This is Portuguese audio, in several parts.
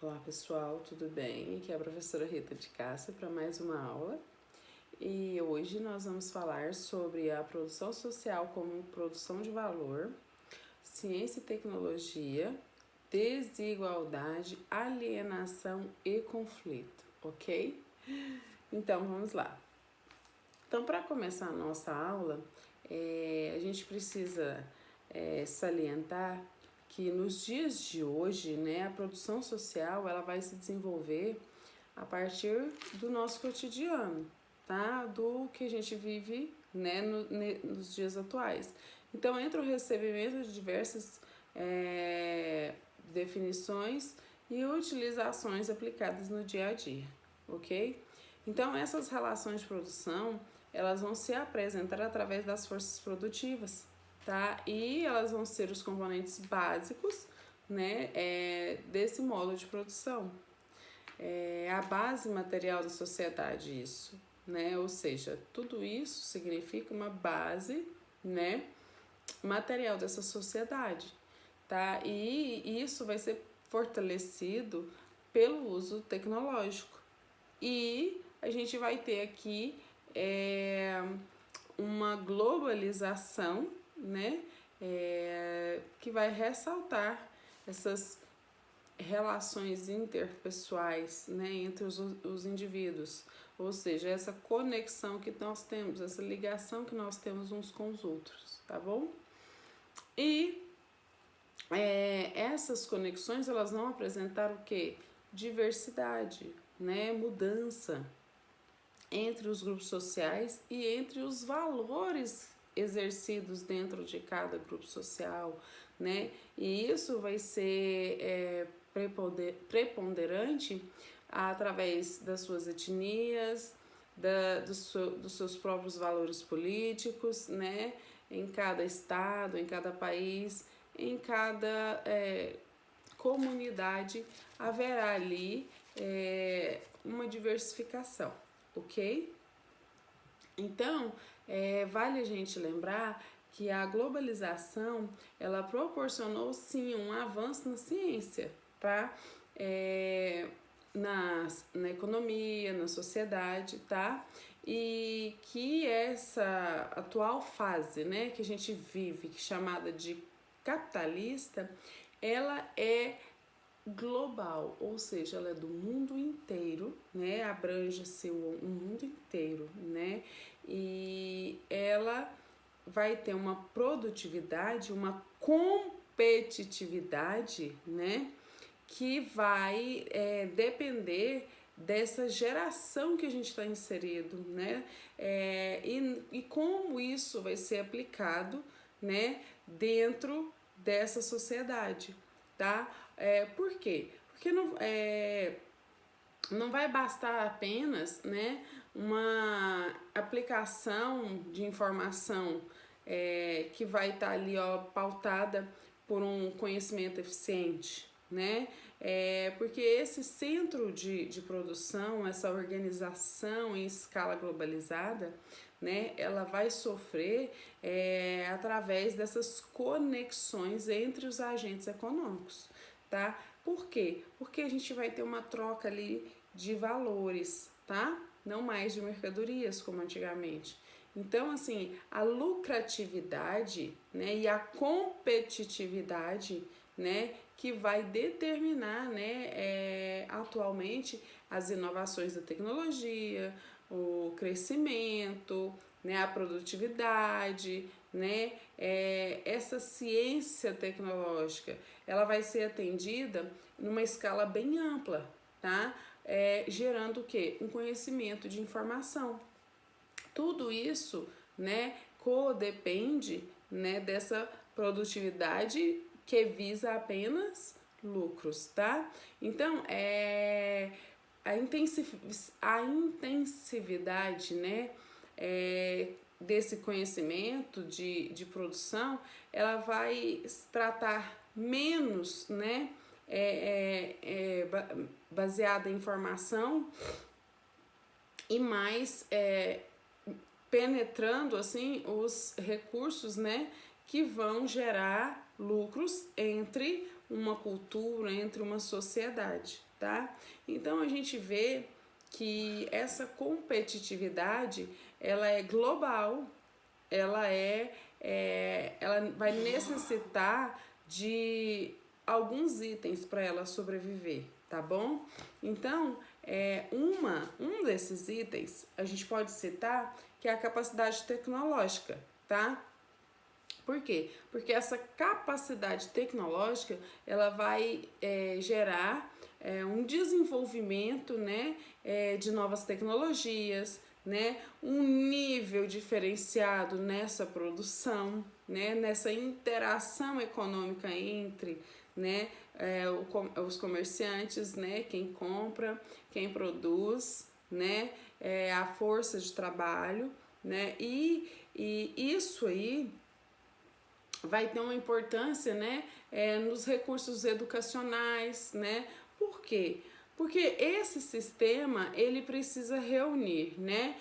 Olá pessoal, tudo bem? Aqui é a professora Rita de Cássia para mais uma aula e hoje nós vamos falar sobre a produção social como produção de valor, ciência e tecnologia, desigualdade, alienação e conflito, ok? Então vamos lá. Então, para começar a nossa aula, a gente precisa salientar que nos dias de hoje, né, a produção social ela vai se desenvolver a partir do nosso cotidiano, tá? Do que a gente vive, né, nos dias atuais. Então, entre o recebimento de diversas definições e utilizações aplicadas no dia a dia, ok? Então, essas relações de produção, elas vão se apresentar através das forças produtivas, tá? E elas vão ser os componentes básicos, né, desse modo de produção. É a base material da sociedade isso, né? Ou seja, tudo isso significa uma base, né, material dessa sociedade, tá? E isso vai ser fortalecido pelo uso tecnológico. E a gente vai ter aqui uma globalização, né, que vai ressaltar essas relações interpessoais, né, entre os indivíduos, ou seja, essa conexão que nós temos, essa ligação que nós temos uns com os outros, tá bom? E essas conexões, elas vão apresentar o quê? Diversidade, né, mudança entre os grupos sociais e entre os valores exercidos dentro de cada grupo social, né? E isso vai ser preponderante através das suas etnias, dos seus próprios valores políticos, né? Em cada estado, em cada país, em cada comunidade haverá ali uma diversificação, ok? Então, vale a gente lembrar que a globalização, ela proporcionou sim um avanço na ciência, tá? Na economia, na sociedade, tá? E que essa atual fase, né, que a gente vive, chamada de capitalista, ela é global, ou seja, ela é do mundo inteiro, né? Abrange-se o mundo inteiro, né? E ela vai ter uma produtividade, uma competitividade, né? Que vai depender dessa geração que a gente está inserido, né? E como isso vai ser aplicado, né? Dentro dessa sociedade, tá? Por quê? Porque não vai bastar apenas, né, uma aplicação de informação que vai estar ali, ó, pautada por um conhecimento eficiente, né? Porque esse centro de produção, essa organização em escala globalizada, né, ela vai sofrer através dessas conexões entre os agentes econômicos, tá? Por quê? Porque a gente vai ter uma troca ali de valores, tá? Não mais de mercadorias como antigamente. Então, assim, a lucratividade, né, e a competitividade, né, que vai determinar, né, atualmente as inovações da tecnologia, o crescimento, né, a produtividade, né, essa ciência tecnológica, ela vai ser atendida numa escala bem ampla, tá? Gerando o quê? Um conhecimento de informação. Tudo isso, né, codepende, né, dessa produtividade que visa apenas lucros, tá? Então, a intensividade, né, desse conhecimento de produção, ela vai tratar menos, né, baseada em informação e mais penetrando assim os recursos, né, que vão gerar lucros entre uma cultura, entre uma sociedade, tá? Então a gente vê que essa competitividade, ela é global, ela vai necessitar de alguns itens para ela sobreviver, tá bom? Então, um desses itens a gente pode citar que é a capacidade tecnológica, tá? Por quê? Porque essa capacidade tecnológica ela vai gerar um desenvolvimento, né, de novas tecnologias, né, um nível diferenciado nessa produção, né, nessa interação econômica entre, né, os comerciantes, né, quem compra, quem produz, né, a força de trabalho, né, e isso aí vai ter uma importância, né, nos recursos educacionais, né? Por quê? Porque esse sistema ele precisa reunir, né,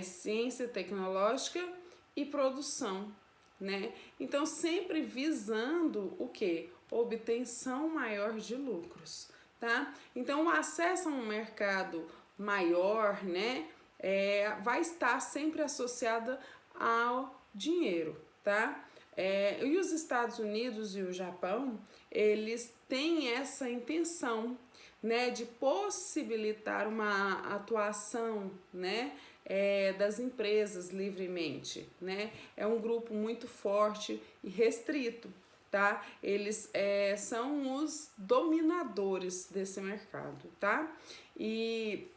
ciência tecnológica e produção, né? Então sempre visando o quê? Obtenção maior de lucros, tá? Então o acesso a um mercado maior, né, vai estar sempre associada ao dinheiro, tá? E os Estados Unidos e o Japão, eles têm essa intenção, né, de possibilitar uma atuação, né, das empresas livremente, né? É um grupo muito forte e restrito, tá? Eles são os dominadores desse mercado, tá? E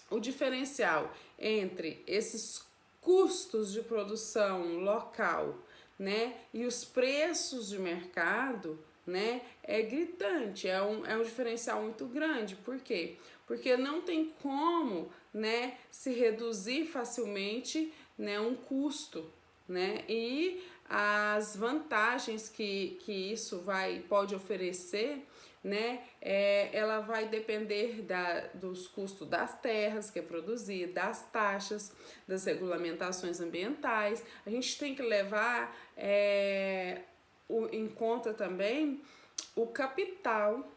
o diferencial entre esses custos de produção local, né, e os preços de mercado, né, é gritante, é um diferencial muito grande. Por quê? Porque não tem como, né, se reduzir facilmente, né, um custo, né, e as vantagens que isso pode oferecer, né, ela vai depender dos custos das terras que é produzir, das taxas, das regulamentações ambientais. A gente tem que levar em conta também o capital,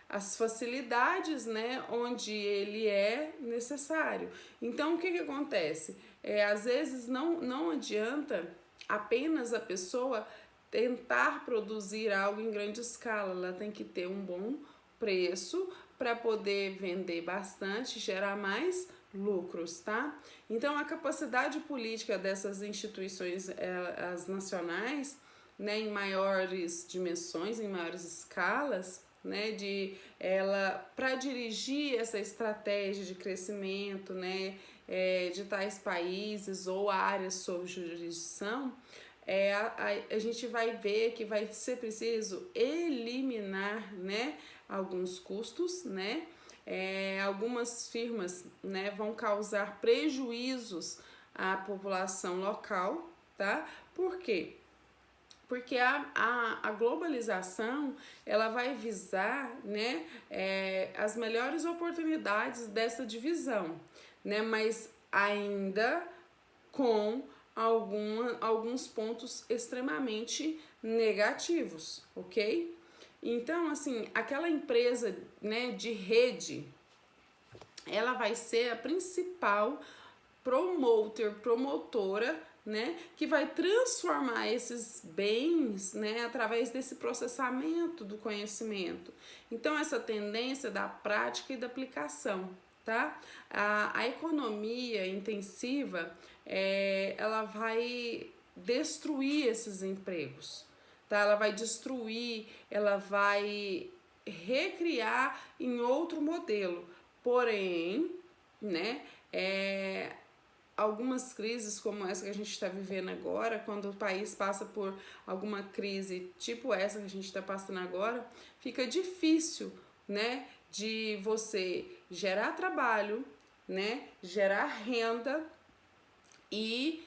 as facilidades, né, onde ele é necessário. Então, o que acontece? Às vezes não adianta apenas a pessoa tentar produzir algo em grande escala, ela tem que ter um bom preço para poder vender bastante, gerar mais lucros, tá? Então a capacidade política dessas instituições, as nacionais, né, em maiores dimensões, em maiores escalas, né, para dirigir essa estratégia de crescimento, né, de tais países ou áreas sob jurisdição, a gente vai ver que vai ser preciso eliminar, né, alguns custos, né, algumas firmas, né, vão causar prejuízos à população local, tá? Por quê? Porque a globalização ela vai visar, né, as melhores oportunidades dessa divisão, né, mas ainda com alguns pontos extremamente negativos, ok? Então, assim, aquela empresa, né, de rede, ela vai ser a principal promotora, né, que vai transformar esses bens, né, através desse processamento do conhecimento. Então, essa tendência da prática e da aplicação, tá? A economia intensiva, ela vai destruir esses empregos, tá? Ela vai destruir, ela vai recriar em outro modelo. Porém, né, algumas crises como essa que a gente está vivendo agora, quando o país passa por alguma crise tipo essa que a gente está passando agora, fica difícil, né, de você gerar trabalho, né, gerar renda e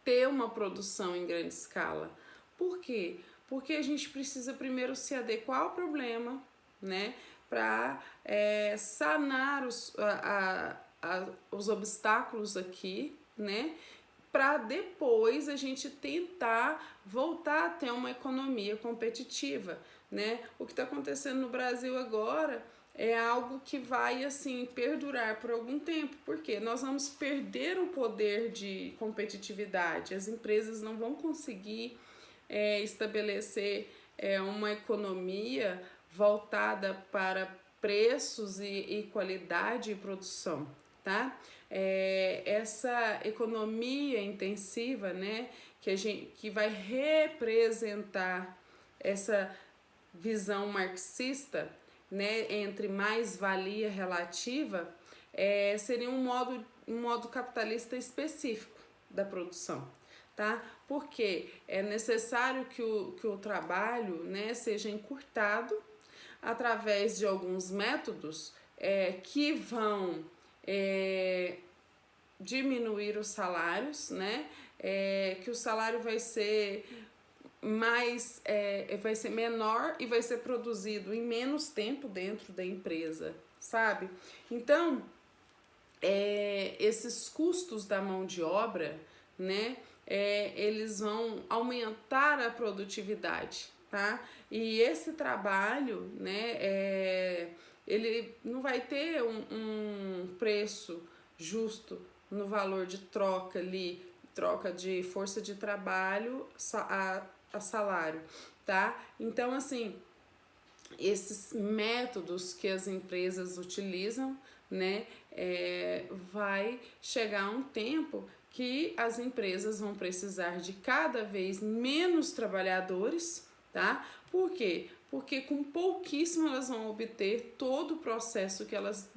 ter uma produção em grande escala. Por quê? Porque a gente precisa primeiro se adequar ao problema, né, para sanar os obstáculos aqui, né, para depois a gente tentar voltar a ter uma economia competitiva, né? O que está acontecendo no Brasil agora é algo que vai assim perdurar por algum tempo, porque nós vamos perder o poder de competitividade, as empresas não vão conseguir estabelecer uma economia voltada para preços e qualidade e produção, tá? Essa economia intensiva, né, que vai representar essa visão marxista, né, entre mais-valia relativa, seria um modo capitalista específico da produção, tá? Porque é necessário que o trabalho, né, seja encurtado através de alguns métodos que vão diminuir os salários, né? Que o salário vai ser vai ser menor e vai ser produzido em menos tempo dentro da empresa, sabe? Então, esses custos da mão de obra, né? Eles vão aumentar a produtividade, tá? E esse trabalho, né? Ele não vai ter um preço justo no valor de troca ali, troca de força de trabalho a salário, tá? Então, assim, esses métodos que as empresas utilizam, né, vai chegar um tempo que as empresas vão precisar de cada vez menos trabalhadores, tá? Por quê? Porque com pouquíssimo elas vão obter todo o processo que elas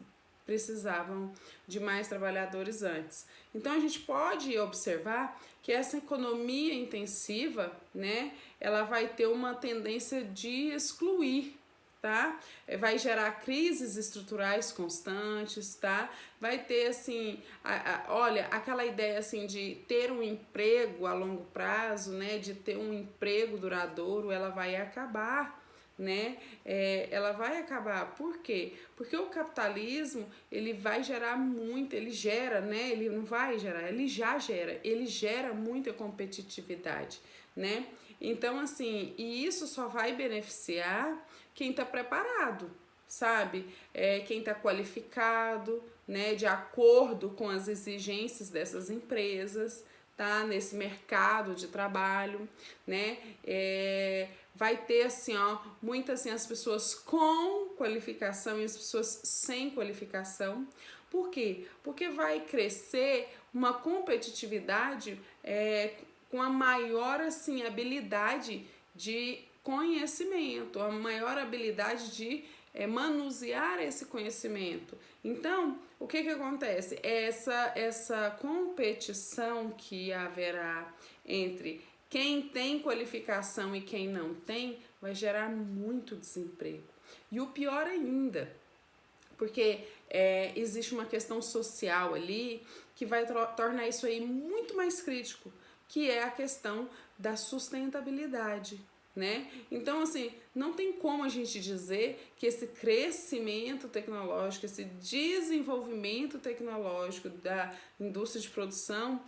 precisavam de mais trabalhadores antes. Então a gente pode observar que essa economia intensiva, né, ela vai ter uma tendência de excluir, tá? Vai gerar crises estruturais constantes, tá? Vai ter assim, olha, aquela ideia assim de ter um emprego a longo prazo, né, de ter um emprego duradouro, ela vai acabar, né? Ela vai acabar. Por quê? Porque o capitalismo, ele vai gerar muito, ele gera, né? Ele não vai gerar, ele já gera, ele gera muita competitividade, né? Então, assim, e isso só vai beneficiar quem está preparado, sabe? Quem está qualificado, né? De acordo com as exigências dessas empresas, tá? Nesse mercado de trabalho, né? Vai ter assim, ó, muitas assim, as pessoas com qualificação e as pessoas sem qualificação. Por quê? Porque vai crescer uma competitividade com a maior assim, habilidade de conhecimento, a maior habilidade de manusear esse conhecimento. Então, o que acontece? Essa competição que haverá entre quem tem qualificação e quem não tem vai gerar muito desemprego. E o pior ainda, porque existe uma questão social ali que vai tornar isso aí muito mais crítico, que é a questão da sustentabilidade, né? Então, assim, não tem como a gente dizer que esse crescimento tecnológico, esse desenvolvimento tecnológico da indústria de produção,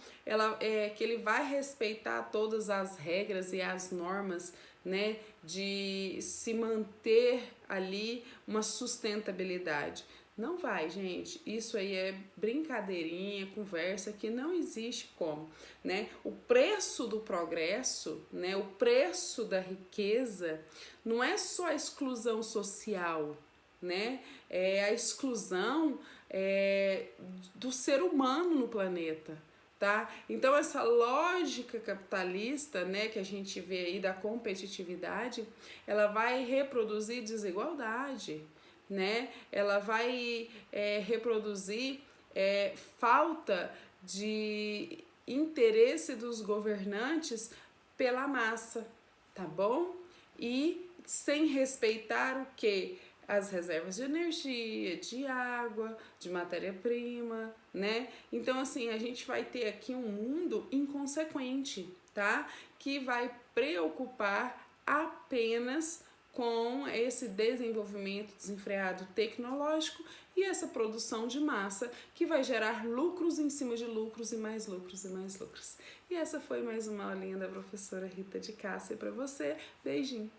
que ele vai respeitar todas as regras e as normas, né, de se manter ali uma sustentabilidade. Não vai, gente. Isso aí é brincadeirinha, conversa que não existe como, né? O preço do progresso, né? O preço da riqueza não é só a exclusão social, né? É a exclusão do ser humano no planeta, tá? Então essa lógica capitalista, né, que a gente vê aí da competitividade, ela vai reproduzir desigualdade, né? Ela vai reproduzir falta de interesse dos governantes pela massa, tá bom? E sem respeitar o quê? As reservas de energia, de água, de matéria-prima, né? Então, assim, a gente vai ter aqui um mundo inconsequente, tá? Que vai preocupar apenas com esse desenvolvimento desenfreado tecnológico e essa produção de massa que vai gerar lucros em cima de lucros e mais lucros e mais lucros. E essa foi mais uma aulinha da professora Rita de Cássia para você. Beijinho!